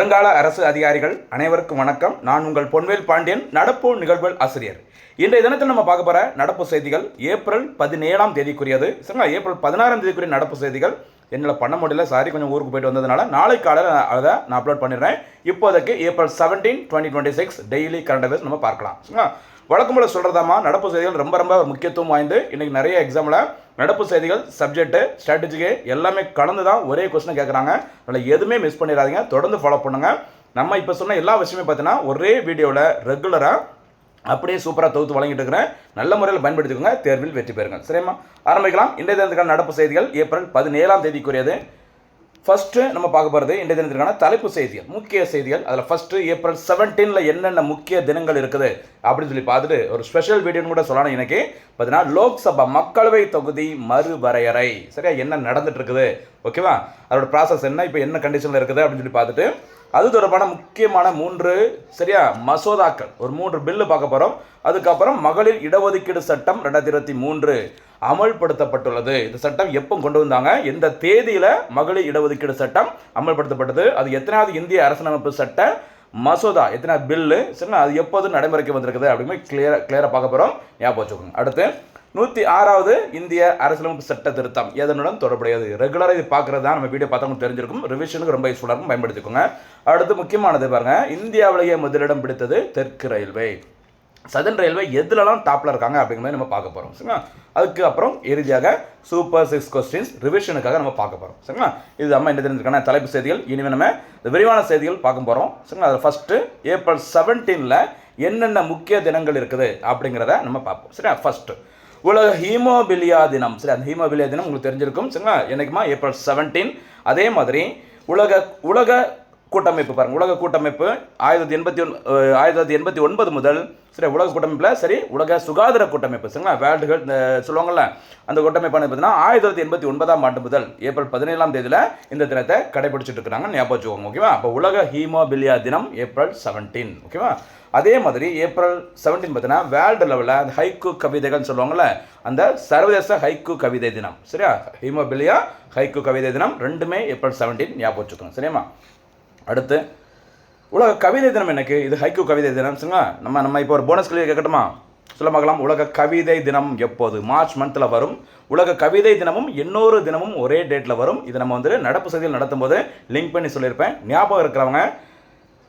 வருங்கால அரசு அதிகாரிகள் அனைவருக்கும் வணக்கம். நான் உங்கள் பொன்வேல் பாண்டியன், நடப்பு நிகழ்வுகள் ஆசிரியர். இன்றைய தினத்தில் நம்ம பார்க்க போகிற நடப்பு செய்திகள் ஏப்ரல் 17ஆம் தேதிக்குரியது. சரிங்களா? ஏப்ரல் 16ஆம் தேதிக்குரிய நடப்பு செய்திகள் என்னால் பண்ண முடியல, சாரி, கொஞ்சம் ஊருக்கு போயிட்டு வந்ததுனால நாளை காலையில் அதை நான் அப்லோட் பண்ணிடுறேன். இப்போதைக்கு ஏப்ரல் 17, 2026 டெய்லி கரண்ட் அஃபேர்ஸ் நம்ம பார்க்கலாம். சரிங்களா? வழக்கம் போல சொல்கிறதாமா, நடப்பு செய்திகள் ரொம்ப ரொம்ப முக்கியத்துவம் வாய்ந்து இன்றைக்கி நிறைய எக்ஸாமில் நடப்பு செய்திகள் சப்ஜெக்ட்டு ஸ்ட்ராட்டஜிக்கு எல்லாமே கலந்து தான் ஒரே கொஸ்டினை கேட்குறாங்க. அதனால் எதுவுமே மிஸ் பண்ணிடாதீங்க, தொடர்ந்து ஃபாலோ பண்ணுங்கள். நம்ம இப்போ சொன்ன எல்லா விஷயமே பார்த்தீங்கன்னா ஒரே வீடியோவில் ரெகுலராக அப்படியே சூப்பராக தொகுத்து வழங்கிட்டு இருக்கிறேன். நல்ல முறையில் பயன்படுத்திக்கோங்க, தேர்வில் வெற்றி பெறுங்க. சரிம்மா, ஆரம்பிக்கலாம். இன்றைய தினத்துக்கான நடப்பு செய்திகள் ஏப்ரல் 17ஆம் தேதிக்குரியது. ஃபஸ்ட்டு நம்ம பார்க்க போகிறது இன்றைய தினத்திற்கான தலைப்பு செய்திகள், முக்கிய செய்திகள். அதில் ஃபஸ்ட்டு ஏப்ரல் 17 என்னென்ன முக்கிய தினங்கள் இருக்குது அப்படின்னு சொல்லி பார்த்துட்டு ஒரு ஸ்பெஷல் வீடியோன்னு கூட சொல்லலாம். இன்னைக்கு பார்த்தீங்கன்னா லோக்சபா மக்களவை தொகுதி மறுவரையறை சரியா என்ன நடந்துட்டு இருக்குது, ஓகேவா, அதோட ப்ராசஸ் என்ன, இப்போ என்ன கண்டிஷனில் இருக்குது அப்படின்னு சொல்லி பார்த்துட்டு அது தொடர்பான முக்கியமான 3 சரியா மசோதாக்கள், ஒரு 3 பில்லு பார்க்க போகிறோம். அதுக்கப்புறம் மகளிர் இடஒதுக்கீடு சட்டம் 2023 அமல்படுத்தப்பட்டுள்ளது. இந்த சட்டம் எப்போ கொண்டு வந்தாங்க, எந்த தேதியில் மகளிர் இடஒதுக்கீடு சட்டம் அமல்படுத்தப்பட்டது, அது எத்தனாவது இந்திய அரசியலமைப்பு சட்ட மசோதா, எத்தனை பில்லு சரிங்களா, அது எப்போது நடைமுறைக்கு வந்திருக்குது அப்படின்னு கிளியராக பார்க்க போகிறோம். ஞாபகம் வச்சுக்கோங்க. அடுத்து 106வது இந்திய அரசியலமைப்பு சட்ட திருத்தம் எதனுடன் தொடர்புடையது. ரெகுலராக இது பார்க்குறது தான் நம்ம வீடியோ பார்த்தவங்க தெரிஞ்சிருக்கும், ரிவிஷனுக்கு ரொம்ப யூஸ்ஃபுல்லாக இருக்கும், பயன்படுத்திக்கோங்க. அடுத்து முக்கியமானது பாருங்கள், இந்தியாவிலேயே முதலிடம் பிடித்தது தெற்கு ரயில்வே. சதன் ரயில்வே எதுலலாம் டாப்பில் இருக்காங்க அப்படிங்கிறத நம்ம பார்க்க போகிறோம். சரிங்களா? அதுக்கு அப்புறம் இறுதியாக சூப்பர் 6 கொஸ்டின்ஸ் ரிவிஷனுக்காக நம்ம பார்க்க போகிறோம். சரிங்களா? இது நம்ம என்ன தெரிஞ்சுக்கான தலைப்பு செய்திகள். இனிமேல் நம்ம விரிவான செய்திகள் பார்க்க போகிறோம். சரிங்களா? அதில் ஃபஸ்ட்டு ஏப்ரல் 17 என்னென்ன முக்கிய தினங்கள் இருக்குது அப்படிங்கிறத நம்ம பார்ப்போம். சரியா? ஃபஸ்ட்டு உலக ஹீமோபிலியா தினம். சரி, அந்த ஹீமோபிலியா தினம் உங்களுக்கு தெரிஞ்சிருக்கும். சரிங்களா? என்னைக்குமா ஏப்ரல் 17. அதே மாதிரி உலக கூட்டமைப்பு பாருங்கள், உலக கூட்டமைப்பு 1989 முதல் சரி உலக கூட்டமைப்பில் சரி உலக சுகாதார கூட்டமைப்பு சரிங்களா வேர்ல்டு ஹெல்த் சொல்லுவாங்கள்ல, அந்த கூட்டமைப்பான பார்த்தீங்கன்னா 1989ஆம் ஆண்டு முதல் ஏப்ரல் 17ஆம் தேதியில் இந்த தினத்தை கடைபிடிச்சிட்டு இருக்கிறாங்க. ஞாபகம் வச்சுக்கோங்க, ஓகேவா. அப்போ உலக ஹீமோபிலியா தினம் ஏப்ரல் 17, ஓகேவா. அதே மாதிரி ஏப்ரல் 17 பார்த்தீங்கன்னா வேர்ல்டு லெவலில் அந்த ஹைக்கூ கவிதைகள்னு சொல்லுவாங்கள்ல, அந்த சர்வதேச ஹைக்கூ கவிதை தினம். சரியா? ஹீமோபிலியா ஹைக்கூ கவிதை தினம் ரெண்டுமே ஏப்ரல் 17 ஞாபகம் வச்சுக்கோங்க. சரியாம்மா. அடுத்து உலக கவிதை தினம் எனக்கு, இது ஹைக்கூ கவிதை தினம். சரிங்களா? நம்ம இப்போ ஒரு போனஸ் கேள்வி கேட்கட்டுமா, சொல்ல பார்க்கலாம். உலக கவிதை தினம் எப்போது? மார்ச் மந்தில் வரும். உலக கவிதை தினமும் இன்னொரு தினமும் ஒரே டேட்டில் வரும். இது நம்ம வந்து நடப்பு செய்திகள் நடத்தும் போது லிங்க் பண்ணி சொல்லியிருப்பேன். ஞாபகம் இருக்கிறவங்க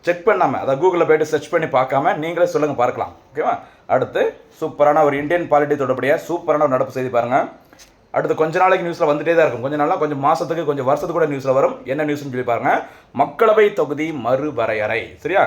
செக் பண்ணாமல், அதை கூகுளில் போய்ட்டு சர்ச் பண்ணி பார்க்காம நீங்களே சொல்லுங்கள், பார்க்கலாம், ஓகேவா. அடுத்து சூப்பரான ஒரு இந்தியன் பாலிட்டி தொடர்புடைய சூப்பரான ஒரு நடப்பு செய்தி பாருங்கள். அடுத்து கொஞ்ச நாளைக்கு நியூஸில் வந்துட்டே தான் இருக்கும், கொஞ்சம் நாளாக, கொஞ்சம் மாதத்துக்கு, கொஞ்சம் வருஷத்துக்கு கூட நியூஸில் வரும். என்ன நியூஸ்னு சொல்லி பாருங்கள். மக்களவை தொகுதி மறுவரையறை. சரியா?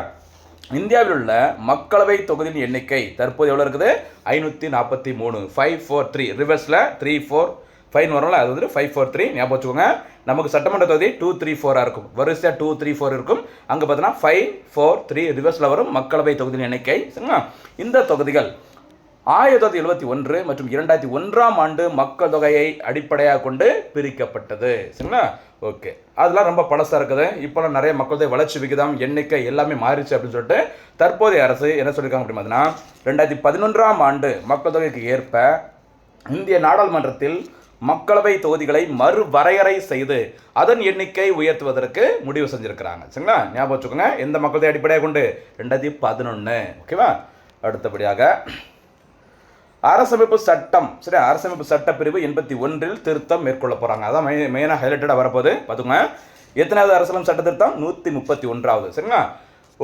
இந்தியாவில் உள்ள மக்களவை தொகுதியின் எண்ணிக்கை தற்போது எவ்வளோ இருக்குது? 543. 543 ரிவர்ஸில் 345 வரும்ல, அது வந்து 543 ஞாபகம் வச்சுக்கோங்க. நமக்கு சட்டமன்ற தொகுதி 234 இருக்கும், வரிசையாக 234 இருக்கும். அங்கே பார்த்தீங்கன்னா 543 ரிவர்ஸில் வரும் மக்களவை தொகுதியின் எண்ணிக்கை. சரிங்களா? இந்த தொகுதிகள் 1971 மற்றும் 2001ஆம் ஆண்டு மக்கள் தொகையை அடிப்படையாக கொண்டு பிரிக்கப்பட்டது. சரிங்களா? ஓகே, அதெல்லாம் ரொம்ப பழசாக இருக்குது. இப்போலாம் நிறைய மக்கள் தொகை வளர்ச்சி விகிதம் எண்ணிக்கை எல்லாமே மாறிச்சு அப்படின்னு சொல்லிட்டு தற்போதைய அரசு என்ன சொல்லியிருக்காங்க அப்படின்னு பார்த்தீங்கன்னா, 2011ஆம் ஆண்டு மக்கள் தொகைக்கு ஏற்ப இந்திய நாடாளுமன்றத்தில் மக்களவை தொகுதிகளை மறுவரையறை செய்து அதன் எண்ணிக்கை உயர்த்துவதற்கு முடிவு செஞ்சுருக்கிறாங்க. சரிங்களா? ஞாபகம் வச்சுக்கோங்க. எந்த மக்கள் தொகை அடிப்படையாக கொண்டு? 2011, ஓகேவா. அடுத்தபடியாக அரசமைப்பு சட்டம். சரி, அரசமைப்பு சட்ட பிரிவு 81 திருத்தம் மேற்கொள்ள போகிறாங்க. அதான் மெயினாக ஹைலைட்டடாக வரப்போகுது, பார்த்துக்கோங்க. எத்தனாவது அரசியலமைப்பு சட்ட திருத்தம்? 131வது. சரிங்களா?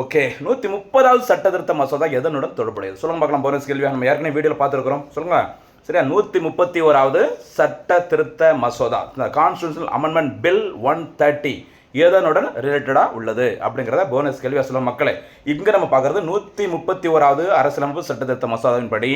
ஓகே, 130வது சட்ட திருத்த மசோதா எதனுடன் தொடர்புடையது? சொல்லுங்க பார்க்கலாம். போனஸ் கேள்வியாக நம்ம ஏற்கனவே வீடியோவில் பார்த்துருக்குறோம். சொல்லுங்க. சரியா? 131வது சட்ட திருத்த மசோதா, கான்ஸ்டிடியூஷனல் அமெண்ட்மெண்ட் பில் 130 எதனுடன் ரிலேட்டடாக உள்ளது அப்படிங்கிறத போனஸ் கேள்வி சொல்லும் மக்களே. இங்கே நம்ம பார்க்குறது 131வது அரசியலமைப்பு சட்டத்திருத்த மசோதாவின்படி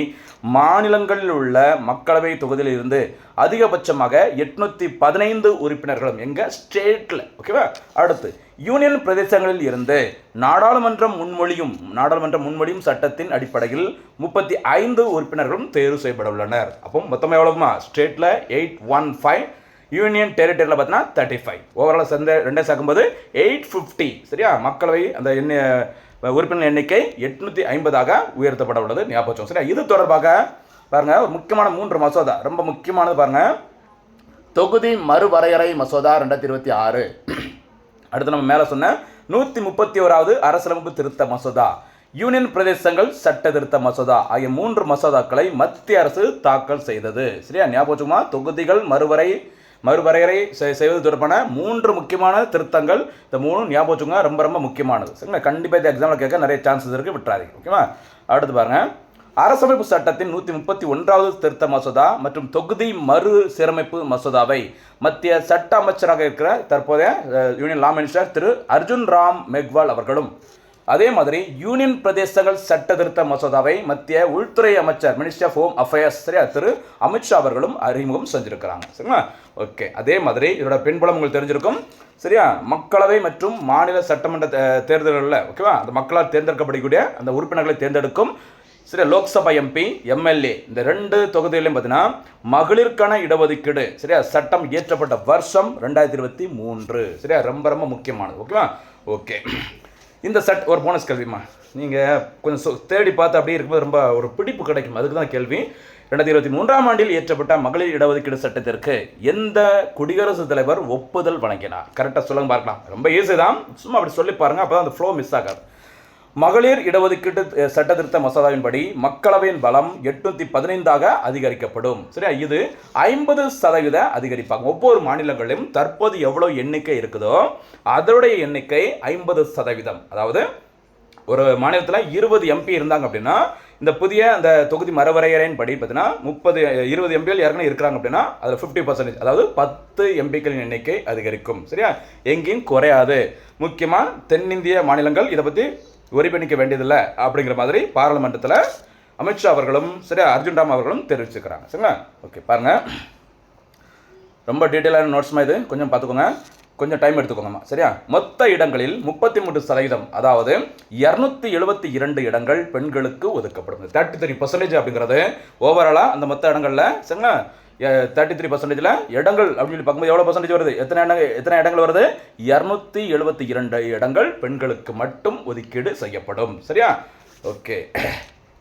மாநிலங்களில் உள்ள மக்களவை தொகுதியில் இருந்து அதிகபட்சமாக 815 உறுப்பினர்களும் எங்கள் ஸ்டேட்டில், ஓகேவா. அடுத்து யூனியன் பிரதேசங்களில் இருந்து நாடாளுமன்ற முன்மொழியும் சட்டத்தின் அடிப்படையில் 35 உறுப்பினர்களும் தேர்வு செய்யப்பட உள்ளனர். அப்போ மொத்தமாக எவ்வளவுமா? ஸ்டேட்டில் 815, யூனியன் டெரிட்டரியில் பார்த்தீங்கன்னா 35. ஓவரால் சேர்ந்து ரெண்டே சேர்க்கும்போது 850. சரியா? மக்களவை அந்த உறுப்பினர் எண்ணிக்கை 850ஆக உயர்த்தப்பட உள்ளது. ஞாபகம். சரியா? இது தொடர்பாக பாருங்கள், ஒரு முக்கியமான 3 மசோதா, ரொம்ப முக்கியமானது பாருங்கள். தொகுதி மறுவரையறை மசோதா 2026. அடுத்து நம்ம மேலே சொன்ன 131வது அரசியலமைப்பு திருத்த மசோதா, யூனியன் பிரதேசங்கள் சட்ட திருத்த மசோதா ஆகிய 3 மசோதாக்களை மத்திய அரசு தாக்கல் செய்தது. சரியா, ஞாபகம். தொகுதிகள் மறுவரையறை செய்வது தொடர்பான 3 முக்கியமான திருத்தங்கள். இந்த 3 ஞாபகம் ரொம்ப ரொம்ப முக்கியமானது. சரிங்களா, கண்டிப்பாக இந்த எக்ஸாமில் கேட்க நிறைய சான்சஸ் இருக்குது, விட்டுறாதீங்க. ஓகேவா. அடுத்து பாருங்க, அரசமைப்பு சட்டத்தின் 131வது திருத்த மசோதா மற்றும் தொகுதி மறு சீரமைப்பு மசோதாவை மத்திய சட்ட அமைச்சராக இருக்கிற தற்போதைய யூனியன் லா மினிஸ்டர் திரு அர்ஜுன் ராம் மெக்வால் அவர்களும், அதே மாதிரி யூனியன் பிரதேசங்கள் சட்ட திருத்த மசோதாவை மத்திய உள்துறை அமைச்சர் மினிஸ்டர் ஆஃப் ஹோம் அஃபேர்ஸ் சரியா திரு அமித்ஷா அவர்களும் அறிமுகம் செஞ்சிருக்கிறாங்க. சரிங்களா, ஓகே. அதே மாதிரி இதோட பின்புலம் உங்களுக்கு தெரிஞ்சிருக்கும். சரியா, மக்களவை மற்றும் மாநில சட்டமன்ற தேர்தல்களில் ஓகேவா அந்த மக்களால் தேர்ந்தெடுக்கப்படக்கூடிய அந்த உறுப்பினர்களை தேர்ந்தெடுக்கும் சரியா லோக்சபா எம்பி எம்எல்ஏ இந்த 2 தொகுதிகளையும் பார்த்தீங்கன்னா மகளிருக்கான இடஒதுக்கீடு சரியா சட்டம் இயற்றப்பட்ட வருஷம் 2023. சரியா, ரொம்ப ரொம்ப முக்கியமானது. ஓகேவா. ஓகே, இந்த ஒரு போனஸ் கேள்விமா, நீங்கள் கொஞ்சம் தேடி பார்த்து அப்படியே இருக்கும்போது ரொம்ப ஒரு பிடிப்பு கிடைக்கும். அதுக்கு தான் கேள்வி. 2023ஆம் ஆண்டில் இயற்றப்பட்ட மகளிர் இடஒதுக்கீடு சட்டத்திற்கு எந்த குடியரசுத் தலைவர் ஒப்புதல் வழங்கினார்? கரெக்டாக சொல்லுங்க பார்க்கலாம். ரொம்ப ஈஸி தான், சும்மா அப்படி சொல்லி பாருங்கள், அப்போ தான் அந்த ஃப்ளோ மிஸ் ஆகாது. மகளிர் இடஒதுக்கீட்டு சட்ட திருத்த மசோதாவின்படி மக்களவையின் பலம் 815ஆக அதிகரிக்கப்படும். சரியா, இது 50% அதிகரிப்பாங்க. ஒவ்வொரு மாநிலங்களிலும் தற்போது எவ்வளோ எண்ணிக்கை இருக்குதோ அதனுடைய எண்ணிக்கை 50%. அதாவது ஒரு மாநிலத்தில் 20 எம்பி இருந்தாங்க அப்படின்னா இந்த புதிய அந்த தொகுதி மறுவரையறையின் படி பார்த்தீங்கன்னா 20 எம்பிகள் ஏற்கனவே இருக்கிறாங்க அப்படின்னா அதில் 50%, அதாவது 10 எம்பிக்களின் எண்ணிக்கை அதிகரிக்கும். சரியா, எங்கேயும் குறையாது. முக்கியமாக தென்னிந்திய மாநிலங்கள் இதை பற்றி ஒருங்கிணைக்க வேண்டியதில்லை அப்படிங்கிற மாதிரி பாராளுமன்றத்தில் அமித்ஷா அவர்களும் சரியா அர்ஜுன் ராம் அவர்களும் தெரிவிச்சுக்கிறாங்க. சரிங்களா, ஓகே. பாருங்கள், ரொம்ப டீட்டெயிலான நோட்ஸ்மா இது, கொஞ்சம் பார்த்துக்கோங்க, கொஞ்சம் டைம் எடுத்துக்கோங்கம்மா. சரியா, மொத்த இடங்களில் 33%, அதாவது 272 இடங்கள் பெண்களுக்கு ஒதுக்கப்படும். 33% அப்படிங்கிறது ஓவராலாக அந்த மொத்த இடங்களில் சரிங்களா 33%ல் இடங்கள் அப்படின்னு சொல்லி பார்க்கும்போது எவ்வளோ பர்சன்டேஜ் வருது? எத்தனை இடங்கள் வருது? 272 இடங்கள் பெண்களுக்கு மட்டும் ஒதுக்கீடு செய்யப்படும். சரியா, ஓகே.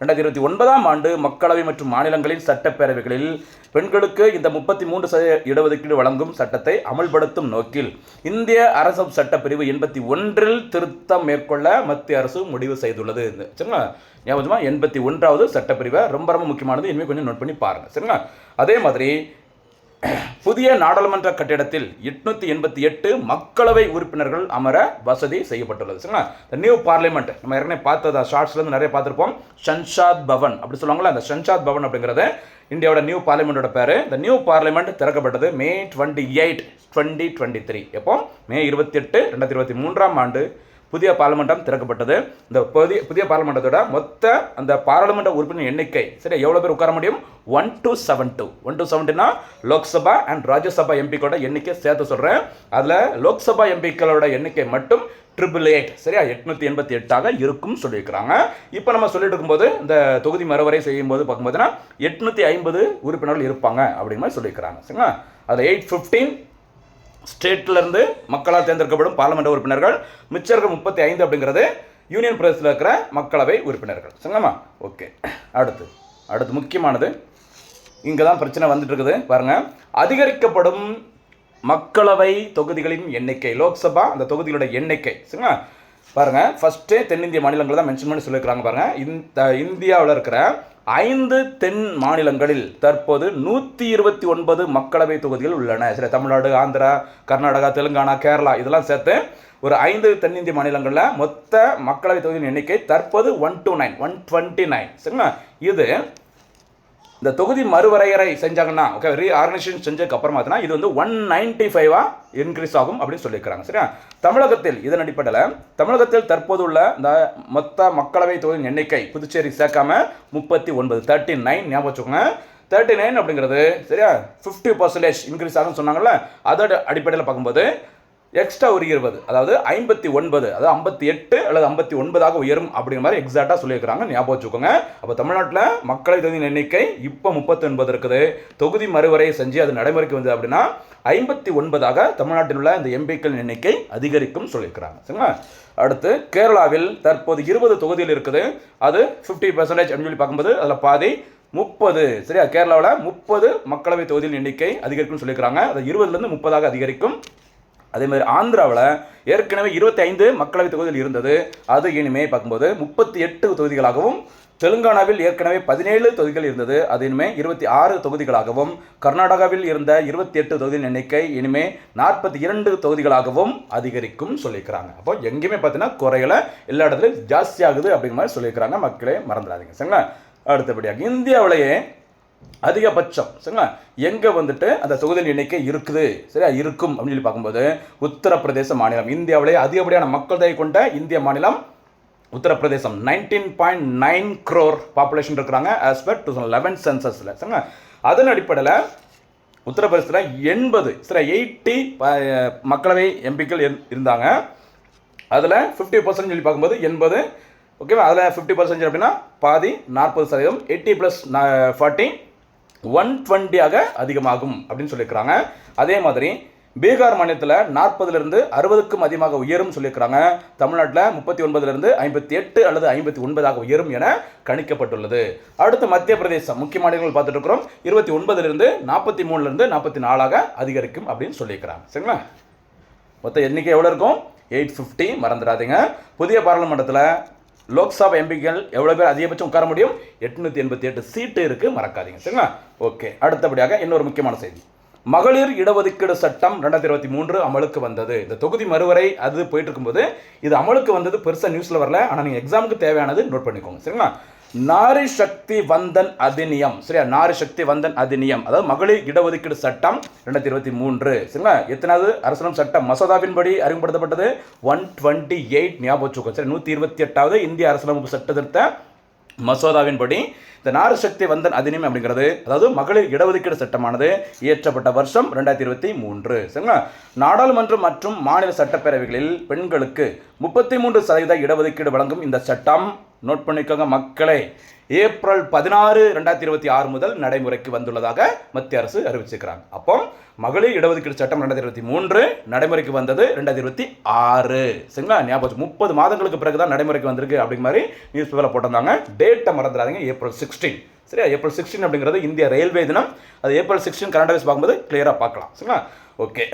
2029ஆம் ஆண்டு மக்களவை மற்றும் மாநிலங்களின் சட்டப்பேரவைகளில் பெண்களுக்கு இந்த 33% இடஒதுக்கீடு வழங்கும் சட்டத்தை அமல்படுத்தும் நோக்கில் இந்திய அரசு சட்டப்பிரிவு 81 திருத்தம் மேற்கொள்ள மத்திய அரசு முடிவு செய்துள்ளது. சரிங்களா, ஞாபகமா 81வது சட்டப்பிரிவை ரொம்ப ரொம்ப முக்கியமானது. இனிமேல் கொஞ்சம் நோட் பண்ணி பாருங்கள். சரிங்களா, அதே மாதிரி புதிய நாடாளுமன்ற கட்டிடத்தில் 888 மக்களவை உறுப்பினர்கள் அமர வசதி செய்யப்பட்டுள்ளது. சரிங்களா, நியூ பார்லிமெண்ட் நம்ம ஏற்கனவே பார்த்ததா ஷார்ட்ஸ்லேருந்து நிறைய பார்த்துருப்போம். சன்ஷாத் பவன் அப்படி சொல்லுவாங்களா, அந்த சன்ஷாத் பவன் அப்படிங்கிறது இந்தியாவோட நியூ பார்லிமெண்டோட பேர். இந்த நியூ பார்லிமெண்ட் திறக்கப்பட்டது May 28, 2023. எப்போ? May 28, 2023ஆம் ஆண்டு புதிய பார்லிமெண்டம் திறக்கப்பட்டது. இந்த புதிய பார்லிமெண்டத்தோட மொத்த அந்த பாராளுமன்ற உறுப்பினர் எண்ணிக்கை சரி எவ்வளோ பேர் உட்கார முடியும்? 1272. 1270னா லோக்சபா அண்ட் ராஜ்யசபா எம்பிக்களோட எண்ணிக்கை சேர்த்து சொல்கிறேன். அதில் லோக்சபா எம்பிக்களோட எண்ணிக்கை மட்டும் 888 சரியா 888ஆக இருக்கும் சொல்லியிருக்கிறாங்க. இப்போ நம்ம சொல்லிட்டு இருக்கும்போது இந்த தொகுதி மறுவரை செய்யும்போது பார்க்கும்போதுனா 850 உறுப்பினர்கள் இருப்பாங்க அப்படிங்கிற மாதிரி சொல்லியிருக்கிறாங்க. சரிங்களா, அதில் 815 ஸ்டேட்லேருந்து மக்களால் தேர்ந்தெடுக்கப்படும் பார்லிமெண்ட் உறுப்பினர்கள், மிச்சம் இருக்க 35 அப்படிங்கிறது யூனியன் பிரதேசத்தில் இருக்கிற மக்களவை உறுப்பினர்கள். சரிங்களாம்மா, ஓகே. அடுத்து முக்கியமானது இங்கே தான் பிரச்சனை வந்துட்டு இருக்குது பாருங்கள். அதிகரிக்கப்படும் மக்களவை தொகுதிகளின் எண்ணிக்கை, லோக்சபா அந்த தொகுதிகளோட எண்ணிக்கை. சரிங்களா, பாருங்கள், ஃபஸ்ட்டே தென்னிந்திய மாநிலங்கள் தான் மென்ஷன் பண்ணி சொல்லியிருக்கிறாங்க. பாருங்கள், இந்த இந்தியாவில் இருக்கிற 5 தென் மாநிலங்களில் தற்போது 129 மக்களவை தொகுதிகள் உள்ளன. சரி, தமிழ்நாடு, ஆந்திரா, கர்நாடகா, தெலுங்கானா, கேரளா இதெல்லாம் சேர்த்து ஒரு 5 தென்னிந்திய மாநிலங்களில் மொத்த மக்களவை தொகுதியின் எண்ணிக்கை தற்போது 129. சரிங்களா, இது இந்த தொகுதி மறுவரையறை செஞ்சாங்கன்னா ஓகே ரீஆர்கனைசேஷன் செஞ்சதுக்கு அப்புறமா இது வந்து 195 இன்க்ரீஸ் ஆகும் அப்படின்னு சொல்லியிருக்கிறாங்க. சரியா, தமிழகத்தில் இதன் அடிப்படையில் தமிழகத்தில் தற்போது உள்ள இந்த மொத்த மக்களவை தொகுதியின் எண்ணிக்கை புதுச்சேரி சேர்க்காம 39 ஞாபகம் வச்சுக்கோங்க. 39 அப்படிங்கிறது சரியா 50% இன்க்ரீஸ் ஆகும்னு சொன்னாங்கல்ல. அதோட அடிப்படையில் பார்க்கும்போது எக்ஸ்ட்ரா ஒரு 20 அதாவது 59 அதாவது 58 அல்லது 59ஆக உயரும் அப்படிங்கிற மாதிரி எக்ஸாக்டாக சொல்லியிருக்கிறாங்க. ஞாபகம் வச்சுக்கோங்க. அப்போ தமிழ்நாட்டில் மக்களவை தொகுதியின் எண்ணிக்கை இப்போ 39 இருக்குது. தொகுதி மறுவரை செஞ்சு அது நடைமுறைக்கு வந்தது அப்படின்னா 59ஆக தமிழ்நாட்டில் உள்ள இந்த எம்பிக்கள் எண்ணிக்கை அதிகரிக்கும் சொல்லியிருக்கிறாங்க. சரிங்களா, அடுத்து கேரளாவில் தற்போது 20 தொகுதிகள் இருக்குது. அது 50% அப்படின்னு சொல்லி பார்க்கும்போது அதில் பாதி 30 சரியா கேரளாவில் 30 மக்களவை தொகுதியின் எண்ணிக்கை அதிகரிக்கும் சொல்லியிருக்கிறாங்க. அது 20லேருந்து 30ஆக அதிகரிக்கும். அதே மாதிரி ஆந்திராவில் ஏற்கனவே 25 மக்களவைத் தொகுதிகள் இருந்தது, அது இனிமேல் பார்க்கும்போது 38 தொகுதிகளாகவும், தெலுங்கானாவில் ஏற்கனவே 17 தொகுதிகள் இருந்தது, அது இனிமேல் 26 தொகுதிகளாகவும், கர்நாடகாவில் இருந்த 28 தொகுதியின் எண்ணிக்கை இனிமேல் 42 தொகுதிகளாகவும் அதிகரிக்கும் சொல்லியிருக்கிறாங்க. அப்போ எங்கேயுமே பார்த்தீங்கன்னா குறையில, எல்லா இடத்துலையும் ஜாஸ்தி ஆகுது அப்படிங்கிற மாதிரி சொல்லியிருக்கிறாங்க. மக்களே மறந்துடாதீங்க சரிங்களா. அடுத்தபடியாக இந்தியாவிலேயே அதிகபட்சம் சரிங்களா எங்கே வந்துட்டு அந்த தொகுதியின் எண்ணிக்கை இருக்குது சரியா இருக்கும் அப்படின்னு சொல்லி பார்க்கும்போது உத்தரப்பிரதேச மாநிலம். இந்தியாவிலேயே அதிகப்படியான மக்கள் தொகை கொண்ட இந்திய மாநிலம் உத்தரப்பிரதேசம். 19.9 crore பாப்புலேஷன் இருக்கிறாங்க ஆஸ் பர் 2011 சென்சஸில் சரிங்களா. அதன் அடிப்படையில் உத்தரப்பிரதேசத்தில் 80 மக்களவை எம்பிக்கள் இருந்தாங்க. அதில் 50% சொல்லி பார்க்கும்போது 80 ஓகேவா. அதில் 50% அப்படின்னா பாதி 40%, 80 + 40 120 அதிகமாகும் அப்படின்னு சொல்லியிருக்கிறாங்க. அதே மாதிரி பீகார் மாநிலத்தில் 40லிருந்து 60க்கும் அதிகமாக உயரும் சொல்லியிருக்கிறாங்க. தமிழ்நாட்டில் 39லிருந்து 58 அல்லது 59 உயரும் என கணிக்கப்பட்டுள்ளது. அடுத்து மத்திய பிரதேசம் முக்கிய மாநிலங்கள் பார்த்துட்டு இருக்கிறோம். 29லிருந்து 43லிருந்து 44 அதிகரிக்கும் அப்படின்னு சொல்லியிருக்கிறாங்க சரிங்களா. மொத்த எண்ணிக்கை எவ்வளோ இருக்கும்? 850 மறந்துடாதீங்க. புதிய பாராளுமன்றத்தில் லோக்சபா எம்பிக்கள் எவ்வளோ பேர் அதிகபட்சம் உட்கார முடியும்? 888 சீட்டு இருக்குது, மறக்காதீங்க சரிங்களா. ஓகே, அடுத்தபடியாக இன்னொரு முக்கியமான செய்தி. மகளிர் இடஒதுக்கீடு சட்டம் 2023 அமலுக்கு வந்தது. இந்த தொகுதி மறுவரை அது போயிட்டு இருக்கும்போது இது அமலுக்கு வந்தது பெருசாக நியூஸில் வரல, ஆனால் நீங்கள் எக்ஸாமுக்கு தேவையானது நோட் பண்ணிக்கோங்க சரிங்களா. நாரி சக்தி வந்தன் அதிநியம் சரியா. நாரி சக்தி வந்தன் அதிநியம் அதாவது மகளிர் இடஒதுக்கீடு சட்டம் 2023 சரிங்களா. எத்தனாவது அரசியலமைப்பு சட்ட மசோதாவின்படி அறிமுகப்படுத்தப்பட்டது? 128 ஞாபகம் வச்சுக்கோங்க சரி. 128வது இந்திய அரசியலமைப்பு சட்ட திருத்த மசோதாவின்படி இந்த நாரி சக்தி வந்தன் அதிநியம் அப்படிங்கிறது அதாவது மகளிர் இடஒதுக்கீடு சட்டமானது இயற்றப்பட்ட வருஷம் 2023 சரிங்களா. நாடாளுமன்றம் மற்றும் மாநில சட்டப்பேரவைகளில் பெண்களுக்கு 33% இடஒதுக்கீடு வழங்கும் இந்த சட்டம் நோட் பண்ணிக்கோங்க மக்களே, ஏப்ரல் 16, 2026 முதல் நடைமுறைக்கு வந்துள்ளதாக மத்திய அரசு அறிவிச்சிருக்கிறாங்க. அப்போ மகளிர் இடஒதுக்கீடு சட்டம் 2023 நடைமுறைக்கு வந்தது 2026 சரிங்களா. ஞாபகம் 30 மாதங்களுக்கு பிறகு தான் நடைமுறைக்கு வந்திருக்கு அப்படிங்கிற மாதிரி நியூஸ் பேப்பரில் போட்டிருந்தாங்க. டேட்டை மறந்துடாதீங்க, ஏப்ரல் 16 சரியா. ஏப்ரல் 16 அப்படிங்கிறது இந்திய ரயில்வே தினம். அது ஏப்ரல் 16 கரண்ட் அஃபேர்ஸ் பார்க்கும்போது கிளியராக பார்க்கலாம் சரிங்களா. ஓகே,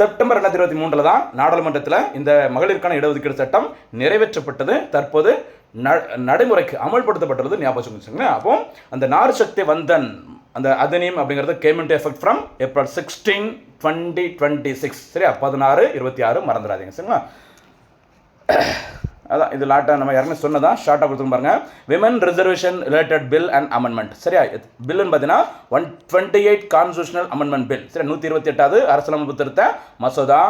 செப்டம்பர் 2023 தான் நாடாளுமன்றத்தில் இந்த மகளிருக்கான இடஒதுக்கீடு சட்டம் நிறைவேற்றப்பட்டது. தற்போது நடைமுறைக்கு அமல்படுத்தப்பட்டுள்ளது ஞாபகம் வச்சுக்கோங்க. அப்போ அந்த நாரி சக்தி வந்தன் அந்த அதிநியம் அப்படிங்கிறது game into effect from April 16, 2026 சரியா. 16, 26 மறந்துடாதீங்க சரிங்களா. அதான் இது லாட்டாக நம்ம யாருமே சொன்னதான் ஷார்ட்டாக கொடுத்துருங்க பாருங்க. Women reservation related bill and amendment சரியா. பில்லுன்னு பார்த்தீங்கன்னா 128 கான்ஸ்டியூஷனல் அமெண்ட்மெண்ட் பில் சரி. 128வது அரசியலமைப்பு திருத்த மசோதா.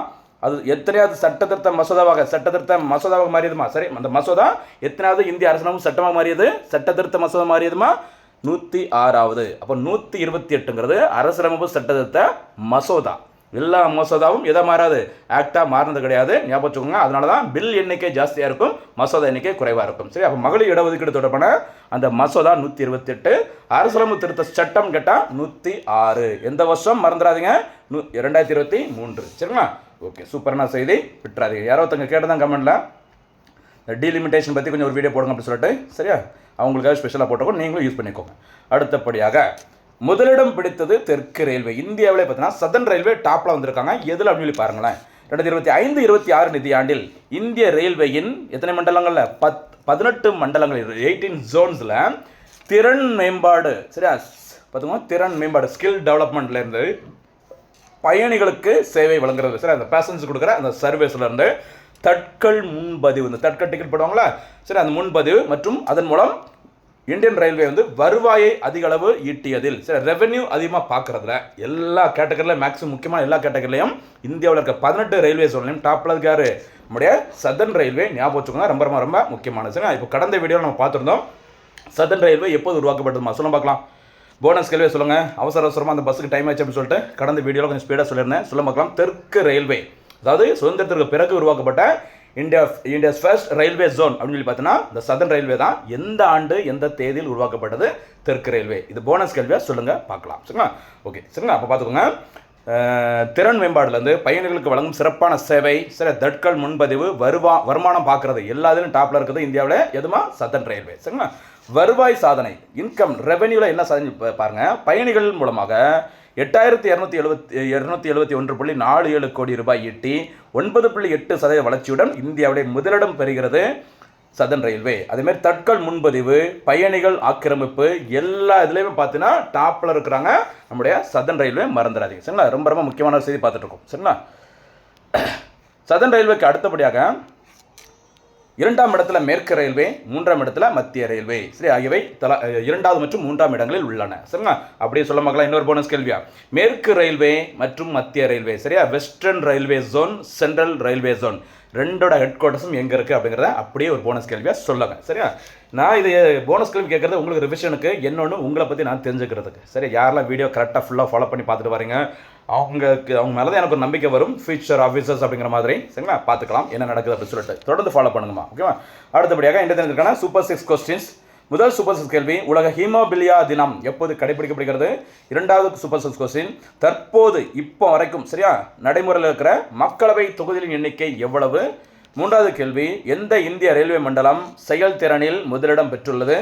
அது எத்தனையாவது சட்டத்திருத்த மசோதாவாக மாறியதுமா சரி. அந்த மசோதா எத்தனையாவது இந்திய அரசியலமைப்பு சட்டமாக மாறியது? சட்டத்திருத்த மசோதா மாறியதுமா 106வது. அப்போ 128ங்கிறது அரசியலமைப்பு சட்டத்திருத்த மசோதா. எல்லா மசோதாவும் எதை மாறாது? ஆக்டாக மாறினது கிடையாது, ஞாபகம் வச்சுக்கோங்க. அதனால தான் பில் எண்ணிக்கை ஜாஸ்தியாக இருக்கும், மசோதா எண்ணிக்கை குறைவாக இருக்கும் சரி. அப்போ மகளிர் இடஒதுக்கீடு தொடர்பான அந்த மசோதா 128, அரசியலமைப்பு திருத்த சட்டம் கேட்டால் 106. எந்த வருஷம் மறந்துடாதீங்க? 2023 சரிங்களா. ஓகே, சூப்பரான செய்தி, விட்டுறாதீங்க. யாரோ ஒருத்தங்க கேட்டதான் கமெண்ட்டில் இந்த டீலிமிட்டேஷன் பற்றி கொஞ்சம் ஒரு வீடியோ போடுங்க அப்படின்னு சொல்லிட்டு சரியா. அவங்களுக்காக ஸ்பெஷலாக போட்டோம், நீங்களும் யூஸ் பண்ணிக்கோங்க. அடுத்தபடியாக முதலிடம் பிடித்தது தெற்கு ரயில்வே. இந்தியாவிலே பார்த்தீங்கன்னா சதன் ரயில்வே டாப்பில் வந்திருக்காங்க. எதில் அப்படின்னு சொல்லி பாருங்களேன். 2025-26 நிதியாண்டில் இந்திய ரயில்வேயின் எத்தனை மண்டலங்களில்? 18 மண்டலங்களில் 18 ஜோன்ஸில் திறன் மேம்பாடு சரியா. பார்த்துக்கோங்க, திறன் மேம்பாடு ஸ்கில் டெவலப்மெண்ட்லேருந்து பயணிகளுக்கு சேவை வழங்குறது சரி. அந்த பேசஞ்சர் கொடுக்குற அந்த சர்வீஸ்லேருந்து தட்கல் முன்பதிவு, இந்த தட்கல் டிக்கெட் போடுவாங்களா சரி, அந்த முன்பதிவு மற்றும் அதன் மூலம் இந்தியன் ரயில்வே வந்து வருவாயை அதிக அளவு ஈட்டியதில் சரி ரெவென்யூ அதிகமாக பார்க்குறதுல எல்லா கேட்டகரியில் மேக்ஸிமம் முக்கியமான எல்லா கேட்டகரிலையும் இந்தியாவில் இருக்க 18 ரயில்வே ஜோன்லையும் டாப்பில் இருக்காரு நம்முடைய சதன் ரயில்வே. ஞாபகம் வச்சுக்கோங்க, ரொம்ப ரொம்ப ரொம்ப முக்கியமானது சரி. இப்போ கடந்த வீடியோவில் நம்ம பார்த்துருந்தோம் சதன் ரயில்வே எப்போது உருவாக்கப்பட்டதுமா சொல்ல பார்க்கலாம். போனஸ் கேள்வியை சொல்லுங்கள். அவசரமாக அந்த பஸ்ஸுக்கு டைம் ஆச்சு அப்படின்னு சொல்லிட்டு கடந்த வீடியோவில் கொஞ்சம் ஸ்பீடாக சொல்லியிருந்தேன், சொல்ல பார்க்கலாம். தெற்கு ரயில்வே அதாவது சுதந்திரத்திற்கு பிறகு உருவாக்கப்பட்ட இந்தியாஸ் ஃபர்ஸ்ட் ரயில்வே ஜோன் அப்படின்னு சொல்லி பார்த்தீங்கன்னா இந்த சதன் ரயில்வே தான். எந்த ஆண்டு எந்த தேதியில் உருவாக்கப்பட்டது? தெற்கு ரயில்வே. இது போனஸ் கேள்வியாக சொல்லுங்கள் பார்க்கலாம் சரிங்களா. ஓகே சரிங்களா. அப்போ பார்த்துக்கோங்க, திறன் மேம்பாடுலேருந்து பயணிகளுக்கு வழங்கும் சிறப்பான சேவை சரி, தட்கல் முன்பதிவு, வருமானம் பார்க்குறது எல்லாத்துலையும் டாப்பில் இருக்குது இந்தியாவில் எதுமா? சதன் ரயில்வே சரிங்களா. வருவாய் சாதனை இன்கம் ரெவென்யூவில் என்ன சாதனை பாருங்கள். பயணிகள் மூலமாக 8,271.47 கோடி ரூபாய் ஈட்டி 9.8% வளர்ச்சியுடன் இந்தியாவுடைய முதலிடம் பெறுகிறது சதன் ரயில்வே. அதேமாதிரி தட்கல் முன்பதிவு, பயணிகள் ஆக்கிரமிப்பு எல்லா இதுலேயுமே பார்த்தீங்கன்னா டாப்பில் இருக்கிறாங்க நம்முடைய சதன் ரயில்வே, மறந்துடாதீங்க சரிங்களா. ரொம்ப ரொம்ப முக்கியமான ஒரு செய்தி பார்த்துட்டு இருக்கோம் சரிங்களா. சதன் ரயில்வேக்கு அடுத்தபடியாக 2ஆம் இடத்துல மேற்கு ரயில்வே, 3ஆம் இடத்துல மத்திய ரயில்வே சரி, ஆகியவை 2வது மற்றும் 3ஆம் இடங்களில் உள்ளன சரிங்களா. அப்படியே சொல்ல மக்களா இன்னொரு போனஸ் கேள்வியா, மேற்கு ரயில்வே மற்றும் மத்திய ரயில்வே சரியா, western railway zone, central railway zone ரெண்டோட ஹெட் குவார்ட்டர்ஸும் எங்கே இருக்குது அப்படிங்கிறத அப்படியே ஒரு போனஸ் கேள்வியாக சொல்லுங்க சரியா. நான் இது போனஸ் கேள்வி கேட்குறது உங்களுக்கு ரிவிஷனுக்கு, என்னொன்று உங்களை பற்றி நான் தெரிஞ்சுக்கிறதுக்கு சரி. யாரெல்லாம் வீடியோ கரெக்டாக ஃபுல்லாக ஃபாலோ பண்ணி பார்த்துட்டு வரீங்க அவங்க மேலே தான் எனக்கு ஒரு நம்பிக்கை வரும், ஃபியூச்சர் ஆஃபீஸர்ஸ் அப்படிங்கிற மாதிரி சரிங்களா. பார்த்துக்கலாம் என்ன நடக்குது அப்படின்னு சொல்லிட்டு தொடர்ந்து ஃபாலோ பண்ணுங்கம்மா ஓகேவா. அடுத்தபடியாக இந்த தினத்திற்கான சூப்பர் 6 கொஸ்டின்ஸ். முதல் சூப்பர் 6 கேள்வி, உலக ஹீமோபிலியா தினம் எப்போது கடைபிடிக்கப்படுகிறது? 2வது சூப்பர் 6 கொஸ்டின், தற்போது இப்போ வரைக்கும் சரியா நடைமுறையில் இருக்கிற மக்களவை தொகுதிகளின் எண்ணிக்கை எவ்வளவு? 3வது கேள்வி, எந்த இந்திய ரயில்வே மண்டலம் செயல்திறனில் முதலிடம் பெற்றுள்ளது?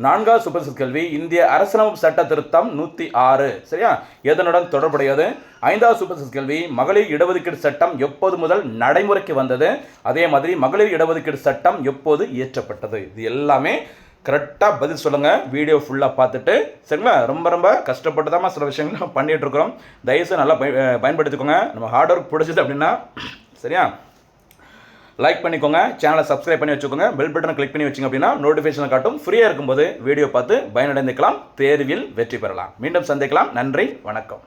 4வது சூப்பர் 6 கேள்வி, இந்திய அரசியலமைப்பு சட்ட திருத்தம் 106 சரியா எதனுடன் தொடர்புடையது? 5வது சூப்பர் 6 கேள்வி, மகளிர் இடஒதுக்கீடு சட்டம் எப்போது முதல் நடைமுறைக்கு வந்தது? அதே மாதிரி மகளிர் இடஒதுக்கீடு சட்டம் எப்போது இயற்றப்பட்டது? இது எல்லாமே கரெக்டாக பதில் சொல்லுங்கள் வீடியோ ஃபுல்லாக பார்த்துட்டு சரிங்களா. ரொம்ப ரொம்ப கஷ்டப்பட்டு தான் சில விஷயங்கள் பண்ணிகிட்டு இருக்கிறோம், தயவுசெய்து நல்லா பயன்படுத்திக்கோங்க. நம்ம ஹார்ட் ஒர்க் பிடிச்சது அப்படின்னா சரியா லைக் பண்ணிக்கோங்க, சேனலை சப்ஸ்கிரைப் பண்ணி வச்சுக்கோங்க, பெல் பட்டனை கிளிக் பண்ணி வச்சுங்க அப்படின்னா நோட்டிஃபிகேஷன் காட்டும். ஃப்ரீயாக இருக்கும்போது வீடியோ பார்த்து பயனடைந்துக்கலாம், தேர்வில் வெற்றி பெறலாம். மீண்டும் சந்திக்கலாம். நன்றி, வணக்கம்.